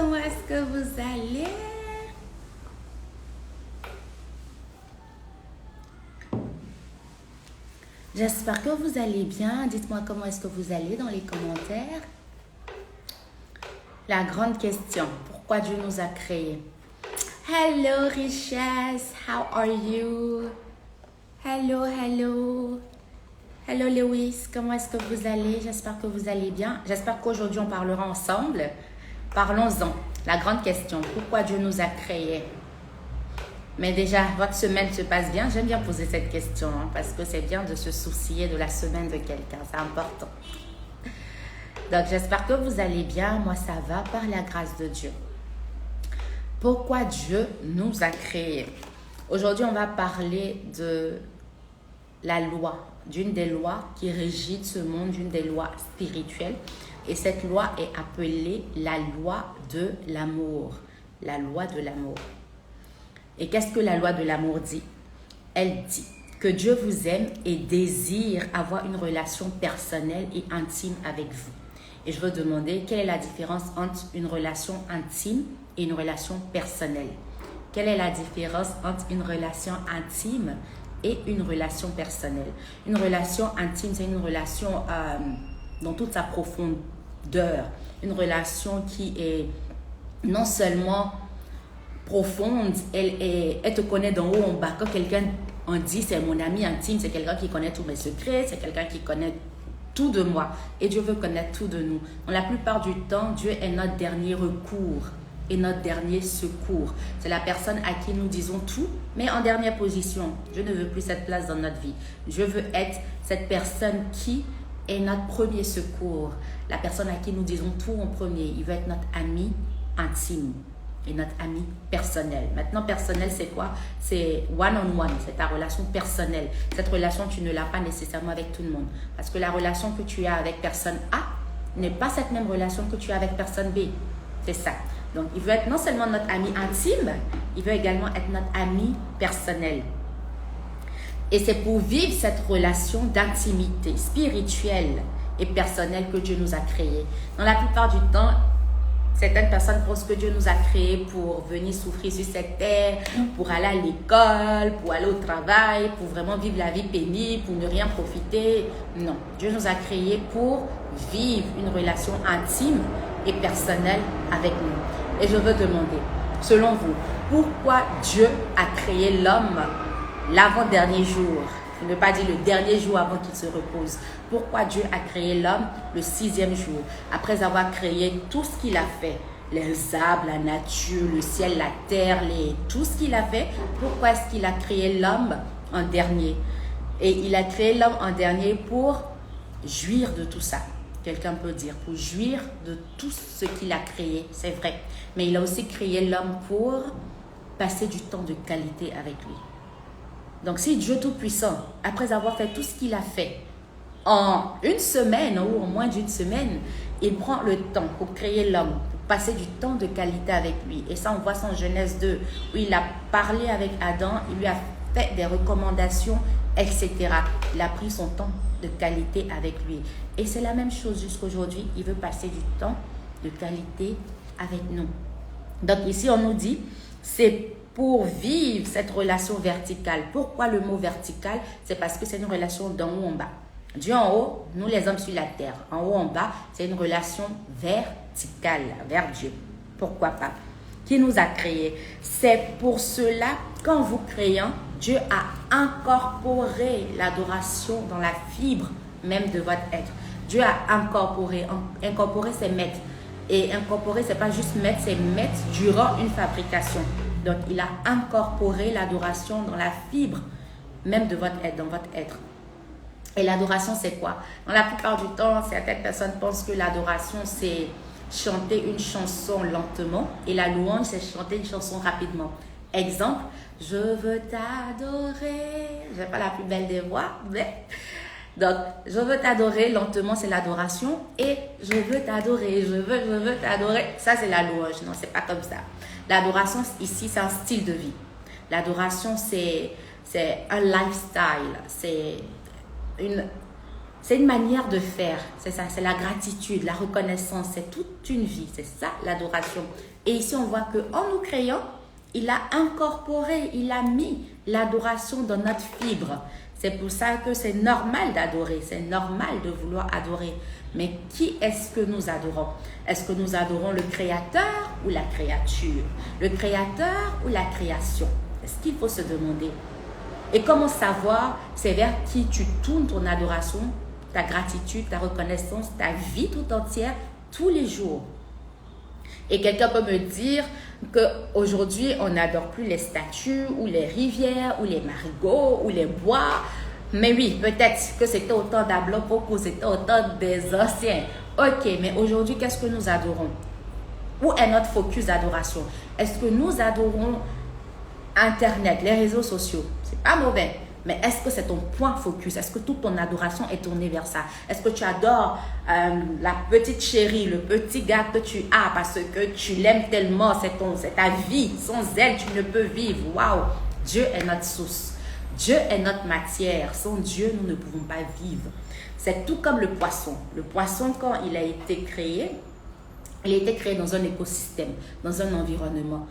comment est-ce que vous allez? J'espère que vous allez bien. Dites-moi comment est-ce que vous allez dans les commentaires. La grande question, pourquoi Dieu nous a créés? Hello Richesse, how are you? Hello, hello. Hello Lewis, comment est-ce que vous allez? J'espère que vous allez bien. J'espère qu'aujourd'hui on parlera ensemble. Parlons-en. La grande question, pourquoi Dieu nous a créés? Mais déjà, votre semaine se passe bien? J'aime bien poser cette question parce que c'est bien de se soucier de la semaine de quelqu'un. C'est important. Donc, j'espère que vous allez bien. Moi, ça va par la grâce de Dieu. Pourquoi Dieu nous a créés? Aujourd'hui, on va parler de la loi, d'une des lois qui régit ce monde, d'une des lois spirituelles. Et cette loi est appelée la loi de l'amour. La loi de l'amour. Et qu'est-ce que la loi de l'amour dit? Elle dit que Dieu vous aime et désire avoir une relation personnelle et intime avec vous. Et je veux demander quelle est la différence entre une relation intime et une relation personnelle. Quelle est la différence entre une relation intime et une relation personnelle? Une relation intime, c'est une relation dans toute sa profondeur. Une relation qui est non seulement profonde, elle te connaît d'en haut en bas. Quand quelqu'un en dit c'est mon ami intime, c'est quelqu'un qui connaît tous mes secrets, c'est quelqu'un qui connaît tout de moi. Et Dieu veut connaître tout de nous. Dans la plupart du temps, Dieu est notre dernier recours et notre dernier secours. C'est la personne à qui nous disons tout, mais en dernière position. Dieu ne veut plus cette place dans notre vie. Dieu veut être cette personne qui est notre premier secours. La personne à qui nous disons tout en premier. Il veut être notre ami intime et notre ami personnel. Maintenant, personnel, c'est quoi? C'est one-on-one, c'est ta relation personnelle. Cette relation, tu ne l'as pas nécessairement avec tout le monde. Parce que la relation que tu as avec personne A n'est pas cette même relation que tu as avec personne B. C'est ça. Donc, il veut être non seulement notre ami intime, il veut également être notre ami personnel. Et c'est pour vivre cette relation d'intimité spirituelle et personnelle que Dieu nous a créés. Dans la plupart du temps, certaines personnes pensent que Dieu nous a créés pour venir souffrir sur cette terre, pour aller à l'école, pour aller au travail, pour vraiment vivre la vie pénible, pour ne rien profiter. Non, Dieu nous a créés pour vivre une relation intime et personnelle avec nous. Et je veux demander, selon vous, pourquoi Dieu a créé l'homme l'avant-dernier jour? Il ne veut pas dire le dernier jour avant qu'il se repose. Pourquoi Dieu a créé l'homme le 6e jour? Après avoir créé tout ce qu'il a fait, les arbres, la nature, le ciel, la terre, tout ce qu'il a fait, pourquoi est-ce qu'il a créé l'homme en dernier? Et il a créé l'homme en dernier pour jouir de tout ça. Quelqu'un peut dire, pour jouir de tout ce qu'il a créé, c'est vrai. Mais il a aussi créé l'homme pour passer du temps de qualité avec lui. Donc, si Dieu Tout-Puissant, après avoir fait tout ce qu'il a fait, en une semaine ou en moins d'une semaine, il prend le temps pour créer l'homme, pour passer du temps de qualité avec lui. Et ça, on voit ça en Genèse 2, où il a parlé avec Adam, il lui a fait des recommandations, etc. Il a pris son temps de qualité avec lui. Et c'est la même chose jusqu'aujourd'hui, il veut passer du temps de qualité avec nous. Donc, ici, on nous dit, c'est pour vivre cette relation verticale. Pourquoi le mot vertical? C'est parce que c'est une relation d'en haut en bas. Dieu en haut, nous les hommes sur la terre. En haut en bas, c'est une relation verticale vers Dieu. Pourquoi pas? Qui nous a créés. C'est pour cela qu'en vous créant, Dieu a incorporé l'adoration dans la fibre même de votre être. Dieu a incorporé. Incorporer, c'est mettre. Et incorporer, c'est pas juste mettre, c'est mettre durant une fabrication. Donc, il a incorporé l'adoration dans la fibre même de votre être, dans votre être. Et l'adoration, c'est quoi? Dans la plupart du temps, certaines personnes pensent que l'adoration, c'est chanter une chanson lentement et la louange, c'est chanter une chanson rapidement. Exemple, je veux t'adorer. Je n'ai pas la plus belle des voix, mais... Donc, je veux t'adorer, lentement, c'est l'adoration. Et je veux t'adorer, je veux t'adorer. Ça, c'est la louange. Non, c'est pas comme ça. L'adoration, ici, c'est un style de vie. L'adoration, c'est un lifestyle. C'est C'est une manière de faire, c'est ça, c'est la gratitude, la reconnaissance, c'est toute une vie, c'est ça l'adoration. Et ici on voit qu'en nous créant, il a incorporé, il a mis l'adoration dans notre fibre. C'est pour ça que c'est normal d'adorer, c'est normal de vouloir adorer. Mais qui est-ce que nous adorons? Est-ce que nous adorons le Créateur ou la créature? Le Créateur ou la création? C'est ce qu'il faut se demander. Et comment savoir, c'est vers qui tu tournes ton adoration, ta gratitude, ta reconnaissance, ta vie tout entière, tous les jours. Et quelqu'un peut me dire qu'aujourd'hui, on n'adore plus les statues ou les rivières ou les marigots ou les bois. Mais oui, peut-être que c'était au temps d'Ablopoko, c'était au temps des anciens. Ok, mais aujourd'hui, qu'est-ce que nous adorons? Où est notre focus d'adoration? Est-ce que nous adorons Internet, les réseaux sociaux? C'est pas mauvais. Mais est-ce que c'est ton point focus? Est-ce que toute ton adoration est tournée vers ça? Est-ce que tu adores la petite chérie, le petit gars que tu as parce que tu l'aimes tellement, c'est ta vie. Sans elle, tu ne peux vivre. Waouh! Dieu est notre source. Dieu est notre matière. Sans Dieu, nous ne pouvons pas vivre. C'est tout comme le poisson. Le poisson, quand il a été créé dans un écosystème, dans un environnement,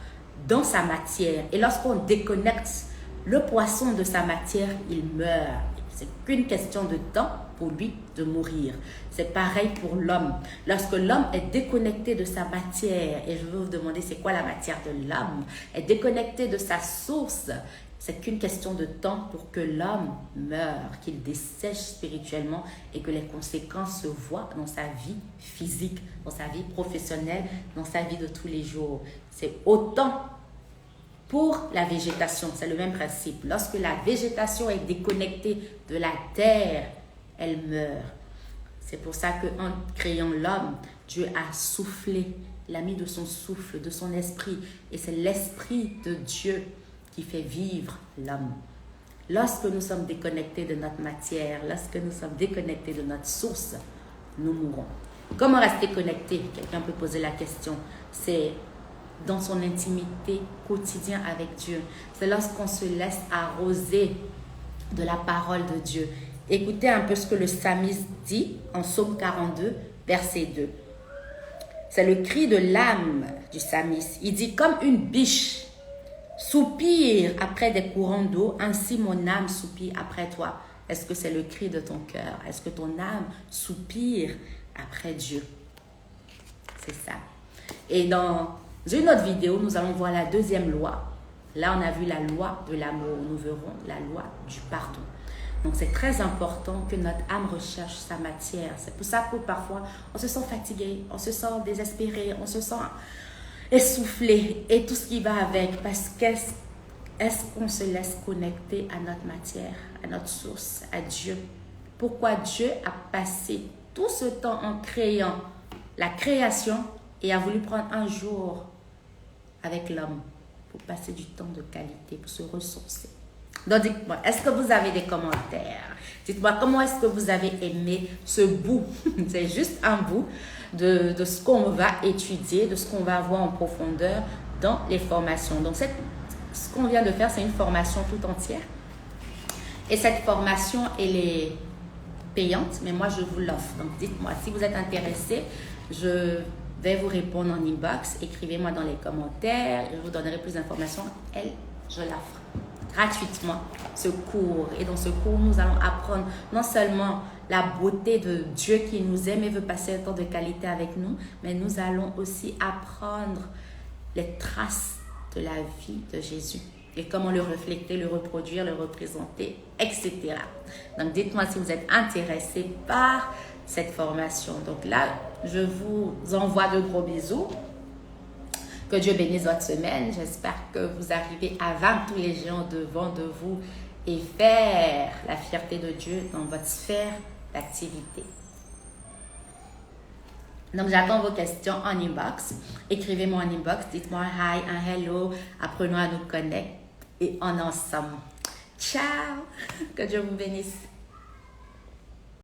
dans sa matière. Et lorsqu'on déconnecte le poisson de sa matière, il meurt. C'est qu'une question de temps pour lui de mourir. C'est pareil pour l'homme. Lorsque l'homme est déconnecté de sa matière, et je veux vous demander c'est quoi la matière de l'homme, est déconnecté de sa source, c'est qu'une question de temps pour que l'homme meure, qu'il dessèche spirituellement et que les conséquences se voient dans sa vie physique, dans sa vie professionnelle, dans sa vie de tous les jours. C'est autant pour la végétation, c'est le même principe. Lorsque la végétation est déconnectée de la terre, elle meurt. C'est pour ça qu'en créant l'homme, Dieu a soufflé, il a mis de son souffle, de son esprit. Et c'est l'esprit de Dieu qui fait vivre l'homme. Lorsque nous sommes déconnectés de notre matière, lorsque nous sommes déconnectés de notre source, nous mourrons. Comment rester connecté? Quelqu'un peut poser la question. C'est dans son intimité quotidienne avec Dieu. C'est lorsqu'on se laisse arroser de la parole de Dieu. Écoutez un peu ce que le psalmiste dit en Psaume 42, verset 2. C'est le cri de l'âme du psalmiste. Il dit, comme une biche soupire après des courants d'eau, ainsi mon âme soupire après toi. Est-ce que c'est le cri de ton cœur? Est-ce que ton âme soupire après Dieu? C'est ça. Et dans une autre vidéo, nous allons voir la deuxième loi. Là, on a vu la loi de l'amour. Nous verrons la loi du pardon. Donc, c'est très important que notre âme recherche sa matière. C'est pour ça que parfois, on se sent fatigué, on se sent désespéré, on se sent essoufflé et tout ce qui va avec. Parce qu'est-ce qu'on se laisse connecter à notre matière, à notre source, à Dieu? Pourquoi Dieu a passé tout ce temps en créant la création et a voulu prendre un jour avec l'homme pour passer du temps de qualité, pour se ressourcer? Donc, dites-moi, est-ce que vous avez des commentaires? Dites-moi, comment est-ce que vous avez aimé ce bout? C'est juste un bout de ce qu'on va étudier, de ce qu'on va voir en profondeur dans les formations. Donc, ce qu'on vient de faire, c'est une formation tout entière. Et cette formation, elle est payante, mais moi, je vous l'offre. Donc, dites-moi, si vous êtes intéressé, je vais vous répondre en inbox. Écrivez-moi dans les commentaires. Je vous donnerai plus d'informations. Je l'offre gratuitement, ce cours. Et dans ce cours, nous allons apprendre non seulement la beauté de Dieu qui nous aime et veut passer un temps de qualité avec nous, mais nous allons aussi apprendre les traces de la vie de Jésus et comment le refléter, le reproduire, le représenter, etc. Donc, dites-moi si vous êtes intéressé par cette formation. Donc là, je vous envoie de gros bisous. Que Dieu bénisse votre semaine. J'espère que vous arrivez à vaincre tous les géants devant de vous et faire la fierté de Dieu dans votre sphère d'activité. Donc, j'attends vos questions en inbox. Écrivez-moi en inbox. Dites-moi hi, un hello. Apprenons à nous connaître et en ensemble. Ciao! Que Dieu vous bénisse.